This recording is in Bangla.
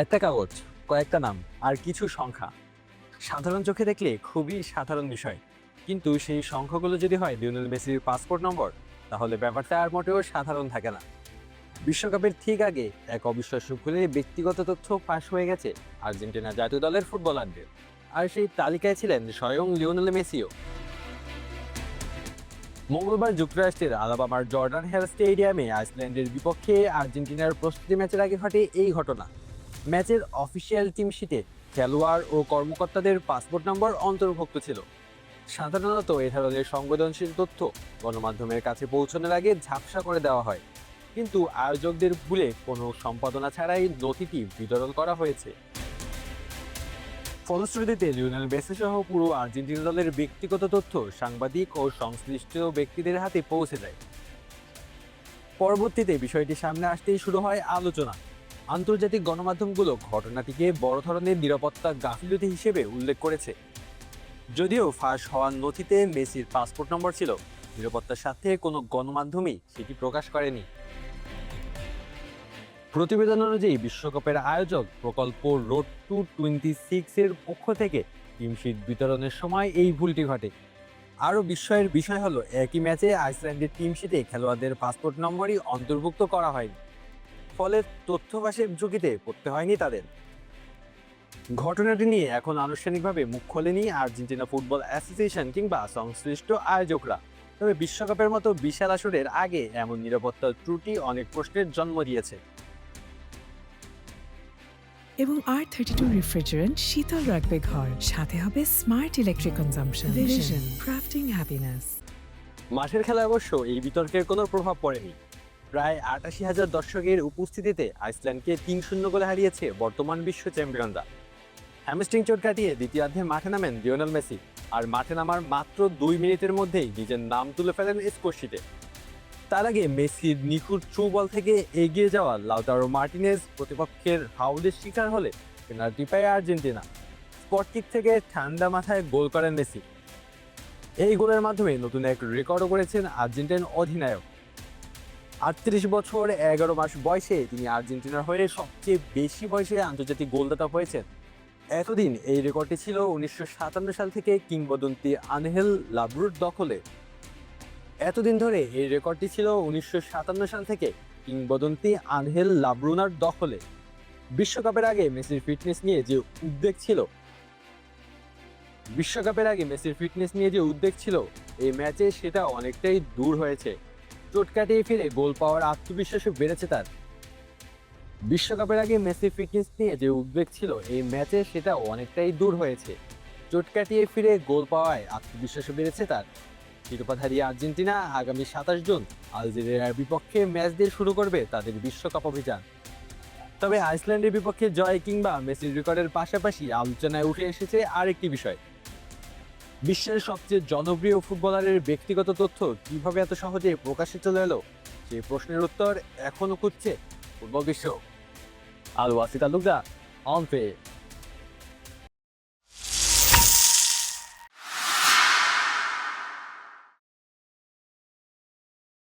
একটা কাগজ, কয়েকটা নাম আর কিছু সংখ্যা। সাধারণ চোখে দেখলে খুবই সাধারণ বিষয়, কিন্তু সেই সংখ্যাগুলো যদি হয় লিওনেল মেসির পাসপোর্ট নম্বর, তাহলে ব্যাপারটা আর মোটেও সাধারণ থাকে না। বিশ্বকাপের ঠিক আগে এক অবিশ্বাস্য ভুলে ব্যক্তিগত তথ্য ফাঁস হয়ে গেছে আর্জেন্টিনা জাতীয় দলের ফুটবলারদের, আর সেই তালিকায় ছিলেন স্বয়ং লিওনেল মেসিও। মঙ্গলবার যুক্তরাষ্ট্রের আলাবামার জর্ডান হেল স্টেডিয়ামে আইসল্যান্ডের বিপক্ষে আর্জেন্টিনার প্রস্তুতি ম্যাচের আগে ঘটে এই ঘটনা। ম্যাচের অফিসিয়াল টিম শিটে খেলোয়াড় ও কর্মকর্তাদের পাসপোর্ট নম্বর অন্তর্ভুক্ত ছিল। সাধারণত এ ধরনের সংবেদনশীল তথ্য গণমাধ্যমের কাছে পৌঁছানোর আগে ঝাপসা করে দেওয়া হয়, কিন্তু আয়োজকদের ভুলে কোনো সম্পাদনা ছাড়াই নথিটি বিতরণ করা হয়েছে। ফলশ্রুতিতে লিওনেল মেসি সহ পুরো আর্জেন্টিনা দলের ব্যক্তিগত তথ্য সাংবাদিক ও সংশ্লিষ্ট ব্যক্তিদের হাতে পৌঁছে যায়। পরবর্তীতে বিষয়টি সামনে আসতেই শুরু হয় আলোচনা। আন্তর্জাতিক গণমাধ্যমগুলো ঘটনাটিকে বড় ধরনের নিরাপত্তা গাফিলতি হিসেবে উল্লেখ করেছে। যদিও ফাঁস হওয়ার নথিতে মেসির পাসপোর্ট নম্বর ছিল, নিরাপত্তার সাথে কোনো গণমাধ্যমই সেটি প্রকাশ করেনি। প্রতিবেদন অনুযায়ী বিশ্বকাপের আয়োজক প্রকল্প রোড টু 26 এর পক্ষ থেকে টিম শিট বিতরণের সময় এই ভুলটি ঘটে। আরও বিস্ময়ের বিষয় হলো, একই ম্যাচে আইসল্যান্ডের টিম শিটে খেলোয়াড়দের পাসপোর্ট নম্বরই অন্তর্ভুক্ত করা হয়নি, ফলে তথ্য ফাঁসের ঝুঁকিতে পড়তে হয়নি তাদের। ঘটনাটি নিয়ে এখন আনুষ্ঠানিকভাবে মুখ খোলেনি আর্জেন্টিনা ফুটবল অ্যাসোসিয়েশন কিংবা সংশ্লিষ্ট আয়োজকরা। তবে বিশ্বকাপের মতো বিশাল আসরের আগে এমন নিরাপত্তার ত্রুটি অনেক প্রশ্নের জন্ম দিয়েছে। এবং R32 রেফ্রিজারেন্ট শীতল রাখবে ঘর, সাথে হবে smart electric consumption. Vision crafting happiness. মাঠের খেলায় অবশ্য এই বিতর্কের কোনো প্রভাব পড়েনি। প্রায় ৮৮,০০০ দর্শকের উপস্থিতিতে আইসল্যান্ডকে ৩-০ গোলে হারিয়েছে বর্তমান বিশ্ব চ্যাম্পিয়নরা। হ্যামস্ট্রিং চোট কাটিয়ে দ্বিতীয়ার্ধে মাঠে নামেন লিওনেল মেসি, আর মাঠে নামার মাত্র ২ মিনিটের মধ্যেই নিজের নাম তুলে ফেলেন স্কোরশিটে। তার আগে মেসির নিখুঁত থ্রু বল থেকে এগিয়ে যাওয়া লাউতারো মার্টিনেজ প্রতিপক্ষের ফাউলের শিকার হলে পেনাল্টি পায় আর্জেন্টিনা। স্পট কিক থেকে ঠান্ডা মাথায় গোল করেন মেসি। এই গোলের মাধ্যমে নতুন এক রেকর্ডও করেছেন আর্জেন্টিন অধিনায়ক। ৩৮ বছর ১১ মাস বয়সে তিনি আর্জেন্টিনার হয়ে সবচেয়ে বেশি বয়সে আন্তর্জাতিক গোলদাতা হয়েছেন। এতদিন এই রেকর্ডটি ছিল ১৯৫৭ সাল থেকে কিংবদন্তি আনহেল লাব্রুর দখলে। এতদিন ধরে এই রেকর্ডটি ছিল ১৯৫৭ সাল থেকে কিংবদন্তি আনহেল লাব্রুনার দখলে। বিশ্বকাপের আগে মেসির ফিটনেস নিয়ে যে উদ্বেগ ছিল এই ম্যাচে সেটা অনেকটাই দূর হয়েছে। চোট কাটিয়ে ফিরে গোল পাওয়ার আত্মবিশ্বাসও বেড়েছে তার। বিশ্বকাপের আগে মেসির ফিটনেস নিয়ে যে উদ্বেগ ছিল এই ম্যাচে সেটা অনেকটাই দূর হয়েছে। চোট কাটিয়ে ফিরে গোল পাওয়ায় আত্মবিশ্বাসও বেড়েছে তার। শিরোপাধারী আর্জেন্টিনা আগামী ২৭ জুন আলজেরিয়ার বিপক্ষে ম্যাচ দিয়ে শুরু করবে তাদের বিশ্বকাপ অভিযান। তবে আইসল্যান্ডের বিপক্ষে জয় কিংবা মেসির রেকর্ডের পাশাপাশি আলোচনায় উঠে এসেছে আরেকটি বিষয়। বিশ্বের সবচেয়ে জনপ্রিয় ফুটবলারের ব্যক্তিগত তথ্য কিভাবে এত সহজে প্রকাশ্যে চলে এলো, সেই প্রশ্নের উত্তর এখনো খুঁজছে ফুটবল বিশ্ব। আল ওয়াসিদ তালুকদার, অন ফিল্ড।